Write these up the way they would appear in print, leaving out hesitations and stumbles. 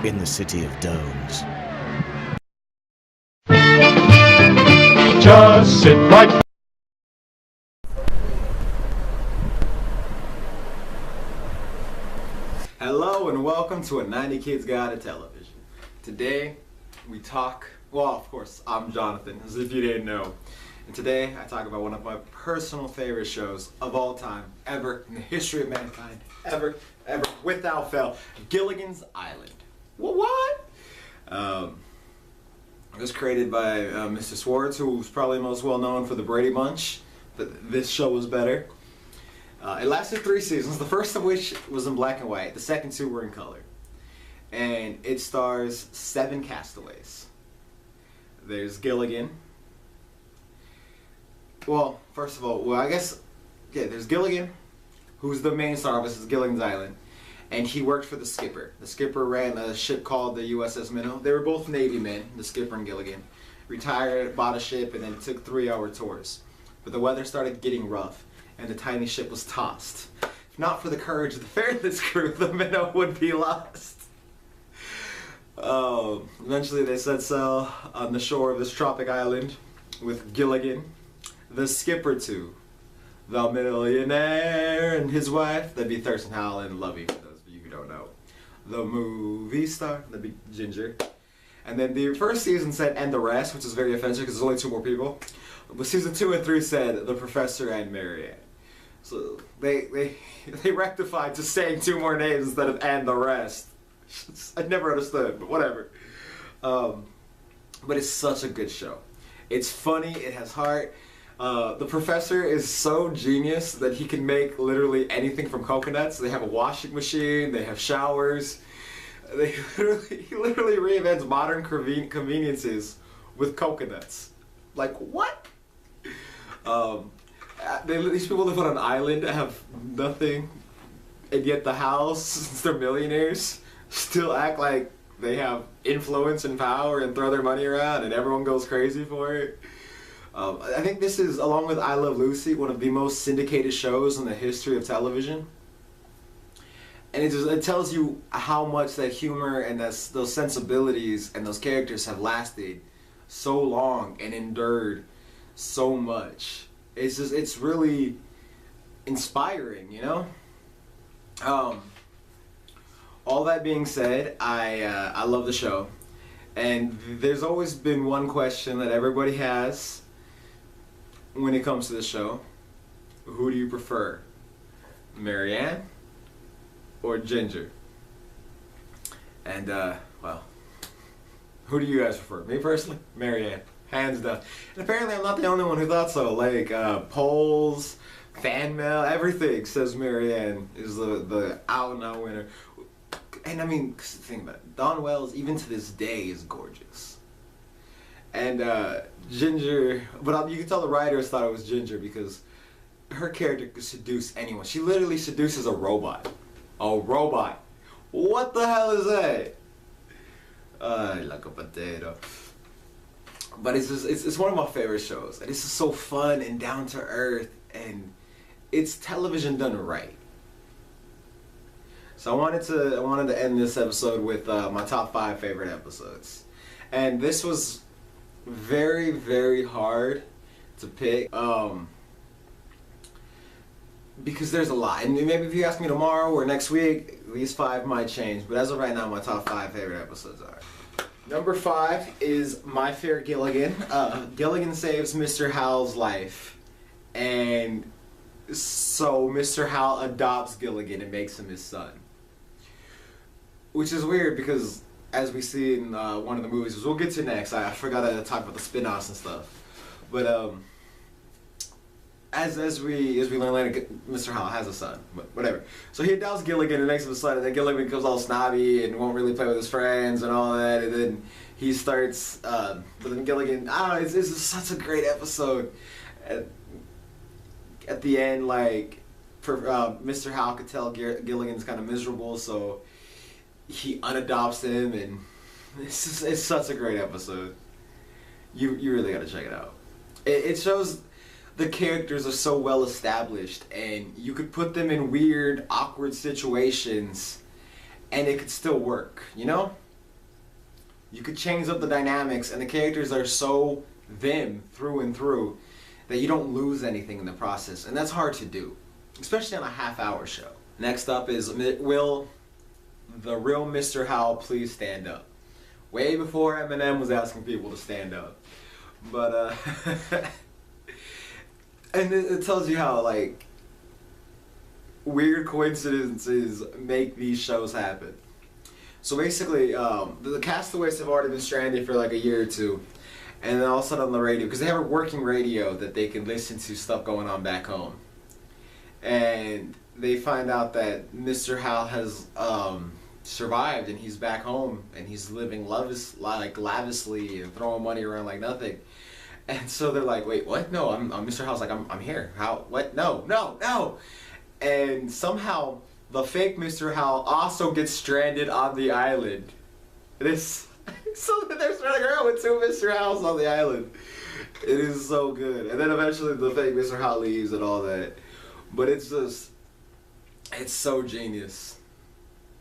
in the city of domes. Just sit right. Hello and welcome to a 90 Kids Guide to Television. Today we talk, well of course I'm Jonathan, as if you didn't know. And today I talk about one of my personal favorite shows of all time, ever, in the history of mankind, ever, without fail, Gilligan's Island. What? It was created by Mr. Swartz, who's probably most well known for the Brady Bunch, but this show was better. It lasted 3 seasons, the first of which was in black and white, the second 2 were in color. And it stars 7 castaways. There's Gilligan. Well, first of all, I guess, yeah, there's Gilligan, who's the main star of this, is Gilligan's Island. And he worked for the skipper. The skipper ran a ship called the USS Minnow. They were both Navy men, the skipper and Gilligan. Retired, bought a ship, and then took 3-hour tours. But the weather started getting rough, and the tiny ship was tossed. If not for the courage of the fearless crew, the Minnow would be lost. Eventually they set sail on the shore of this tropic island with Gilligan, the skipper too, the millionaire and his wife, that'd be Thurston Howell and Lovey, for those of you who don't know. The movie star, that'd be Ginger. And then the first season said "and the rest," which is very offensive because there's only 2 more people. But season 2 and 3 said the professor and Marianne. So they rectified to saying 2 more names instead of "and the rest." I never understood, but whatever. But it's such a good show. It's funny, it has heart. The professor is so genius that he can make literally anything from coconuts. They have a washing machine, they have showers. He literally reinvents modern conveniences with coconuts. Like, what? These people live on an island, have nothing, and yet the house, since they're millionaires, still act like they have influence and power and throw their money around and everyone goes crazy for it. I think this is, along with I Love Lucy, one of the most syndicated shows in the history of television. And it tells you how much that humor and those sensibilities and those characters have lasted so long and endured so much. It's really inspiring, you know? All that being said, I love the show. And there's always been one question that everybody has when it comes to the show. Who do you prefer? Marianne or Ginger? And, well, who do you guys prefer? Me personally, Marianne. Hands down. And apparently I'm not the only one who thought so. Like, polls, fan mail, everything says Marianne is the out-and-out winner. And I mean, think about it. Dawn Wells, even to this day, is gorgeous. And Ginger, but you can tell the writers thought it was Ginger because her character could seduce anyone. She literally seduces a robot. A robot. What the hell is that? Like a potato. But it's one of my favorite shows. And it's just so fun and down to earth, and it's television done right. So I wanted to end this episode with my top 5 favorite episodes. And this was very, very hard to pick because there's a lot. And maybe if you ask me tomorrow or next week, these 5 might change. But as of right now, my top 5 favorite episodes are. Number 5 is My Fair Gilligan. Gilligan saves Mr. Howell's life. And so Mr. Howell adopts Gilligan and makes him his son. Which is weird because, as we see in one of the movies, which we'll get to next, I forgot to talk about the spin-offs and stuff. But as we learn later, Mr. Howell has a son, but whatever. So he adopts Gilligan and makes him a son, and then Gilligan becomes all snobby and won't really play with his friends and all that, and then he starts, but then Gilligan, I don't know, it's such a great episode. At the end, like, Mr. Howell could tell Gilligan's kind of miserable, so he unadopts him, and it's such a great episode. You really gotta check it out. It shows the characters are so well established, and you could put them in weird, awkward situations, and it could still work, you know? You could change up the dynamics, and the characters are so them through and through that you don't lose anything in the process, and that's hard to do, especially on a half-hour show. Next up is, will the real Mr. Howell please stand up? Way before Eminem was asking people to stand up. But, and it tells you how, like, weird coincidences make these shows happen. So basically, the Castaways have already been stranded for like a year or two, and then all of a sudden on the radio, because they have a working radio that they can listen to stuff going on back home, and they find out that Mr. Howell has survived, and he's back home, and he's living lavishly and throwing money around like nothing. And so they're like, wait, what? No, I'm Mr. Howell's like, I'm here. How? What? No. And somehow the fake Mr. Howell also gets stranded on the island. It is so that they're running around with two Mr. Howells on the island. It is so good. And then eventually the fake Mr. Howell leaves and all that. But it's so genius.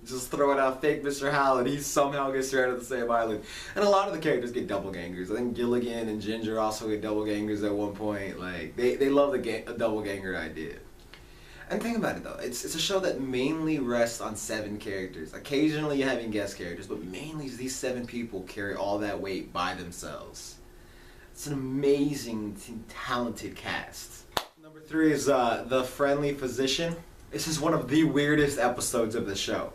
Just throwing out fake Mr. Howell, and he somehow gets stranded on the same island. And a lot of the characters get doppelgangers. I think Gilligan and Ginger also get doppelgangers at one point. Like they love the doppelganger idea. And think about it though, it's a show that mainly rests on 7 characters. Occasionally you're having guest characters, but mainly these 7 people carry all that weight by themselves. It's an amazing, talented cast. Number 3 is The Friendly Physician. This is one of the weirdest episodes of the show.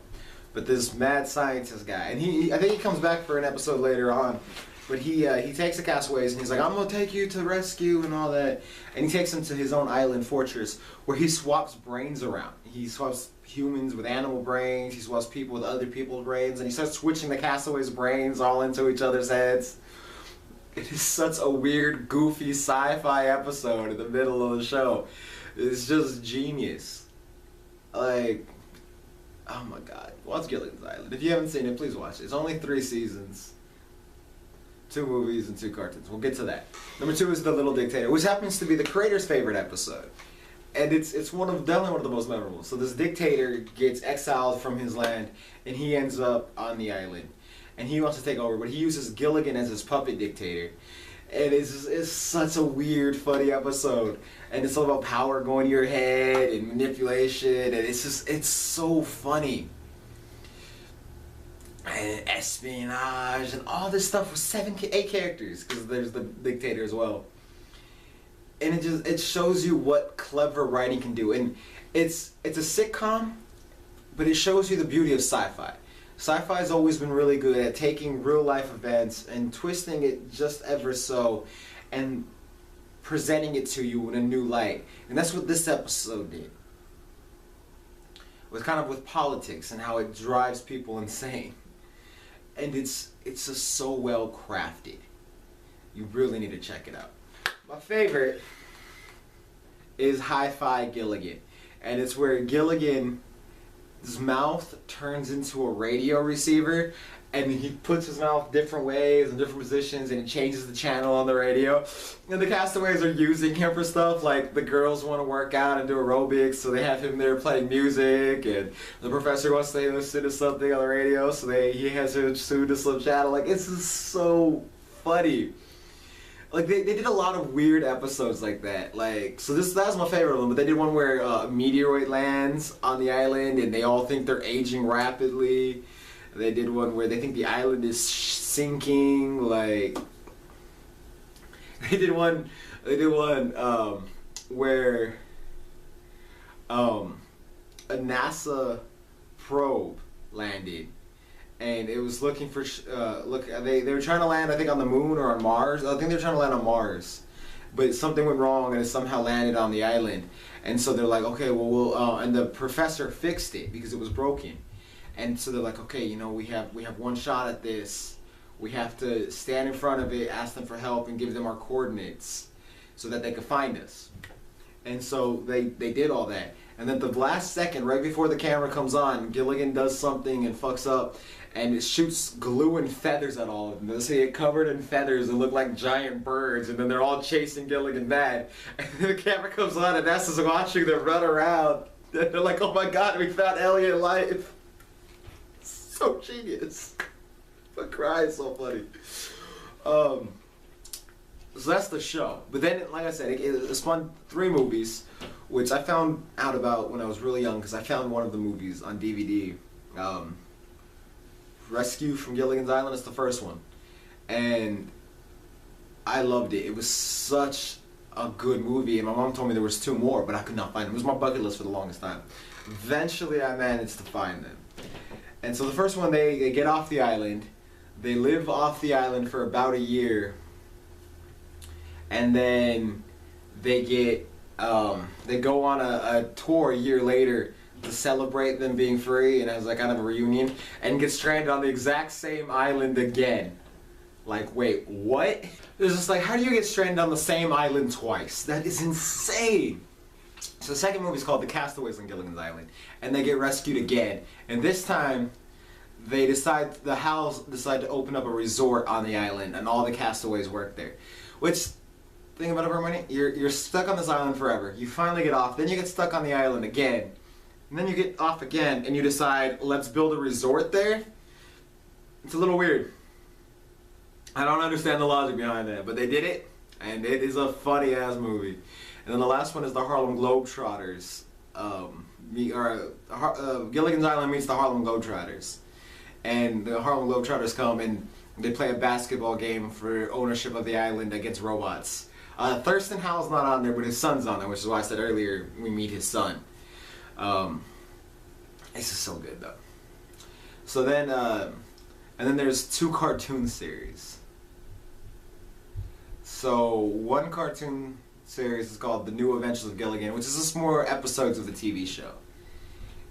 But this mad scientist guy, and I think he comes back for an episode later on, but he takes the Castaways and he's like, I'm gonna take you to rescue and all that, and he takes them to his own island fortress where he swaps brains around. He swaps humans with animal brains, he swaps people with other people's brains, and he starts switching the Castaways' brains all into each other's heads. It is such a weird, goofy sci-fi episode in the middle of the show. It's just genius. Like, oh my god. Watch Gilligan's Island. If you haven't seen it, please watch it. It's only 3 seasons. 2 movies and 2 cartoons. We'll get to that. Number 2 is The Little Dictator, which happens to be the creator's favorite episode. And it's definitely one of the most memorable. So this dictator gets exiled from his land, and he ends up on the island. And he wants to take over, but he uses Gilligan as his puppet dictator. And it's such a weird, funny episode. And it's all about power going to your head and manipulation, and it's so funny. And espionage and all this stuff with 8 characters, because there's the dictator as well. And it shows you what clever writing can do. And it's a sitcom, but it shows you the beauty of sci-fi. Sci-fi has always been really good at taking real life events and twisting it just ever so and presenting it to you in a new light. And that's what this episode did. With kind of with politics and how it drives people insane. And it's just so well crafted. You really need to check it out. My favorite is Hi-Fi Gilligan. And it's where Gilligan's mouth turns into a radio receiver, and he puts his mouth different ways and different positions, and he changes the channel on the radio. And the Castaways are using him for stuff like the girls want to work out and do aerobics, so they have him there playing music, and the professor wants to listen to something on the radio, so he has to tune to some channel. Like, it's just so funny. Like, they did a lot of weird episodes like that. Like, so that was my favorite one, but they did one where a meteoroid lands on the island and they all think they're aging rapidly. They did one where they think the island is sinking. Like, they did one where a NASA probe landed. And it was looking for, they were trying to land, I think, on the moon or on Mars. I think they were trying to land on Mars. But something went wrong and it somehow landed on the island. And so they're like, okay, well, and the professor fixed it because it was broken. And so they're like, okay, you know, we have one shot at this. We have to stand in front of it, ask them for help, and give them our coordinates so that they could find us. And so they did all that. And then the last second, right before the camera comes on, Gilligan does something and fucks up, and it shoots glue and feathers at all of them. They see it covered in feathers and look like giant birds, and then they're all chasing Gilligan mad. And then the camera comes on, and NASA's watching them run around. And they're like, oh my god, we found alien life. So genius. But crying is so funny. So that's the show. But then, like I said, it spawned 3 movies, which I found out about when I was really young because I found one of the movies on DVD. Rescue from Gilligan's Island is the first one. And I loved it. It was such a good movie. And my mom told me there was 2 more, but I could not find them. It was my bucket list for the longest time. Eventually, I managed to find them. And so the first one, they get off the island. They live off the island for about a year. And then they get, they go on a tour a year later to celebrate them being free and as like kind of a reunion, and get stranded on the exact same island again. Like, wait, what? It's just like, how do you get stranded on the same island twice? That is insane. So the second movie is called The Castaways on Gilligan's Island, and they get rescued again. And this time, the Howls decide to open up a resort on the island, and all the castaways work there. Which, think about it for a minute, you're stuck on this island forever. You finally get off, then you get stuck on the island again. And then you get off again, and you decide, let's build a resort there? It's a little weird. I don't understand the logic behind that, but they did it, and it is a funny-ass movie. And then the last one is the Harlem Globetrotters. Gilligan's Island meets the Harlem Globetrotters. And the Harlem Globetrotters come and they play a basketball game for ownership of the island against robots. Thurston Howell's not on there, but his son's on there, which is why I said earlier we meet his son. This is so good though. So then, and then there's 2 cartoon series. So one cartoon series is called The New Adventures of Gilligan, which is just more episodes of the TV show.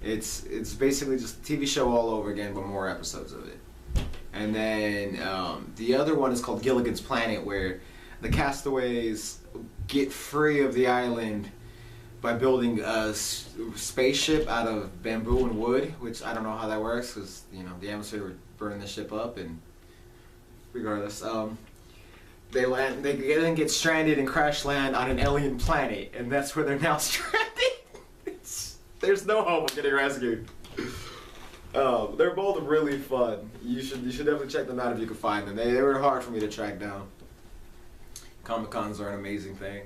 It's basically just a TV show all over again, but more episodes of it. And then the other one is called Gilligan's Planet, where the castaways get free of the island by building a spaceship out of bamboo and wood, which I don't know how that works because, you know, the atmosphere would burn the ship up, and regardless, they then get stranded and crash land on an alien planet, and that's where they're now stranded. There's no hope of getting rescued. They're both really fun. You should definitely check them out if you can find them. They were hard for me to track down. Comic-Cons are an amazing thing.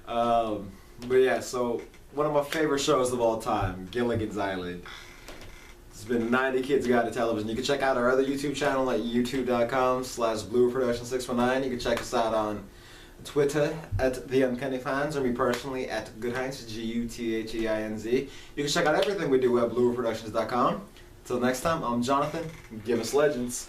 But yeah, so one of my favorite shows of all time, Gilligan's Island. It's been 90 Kids Guide to Television. You can check out our other YouTube channel at youtube.com/blueproduction619. You can check us out on Twitter at The Uncanny Fans, or me personally at Goodheinz, Gutheinz. You can check out everything we do at blueproductions.com. Until next time, I'm Jonathan. Give us legends.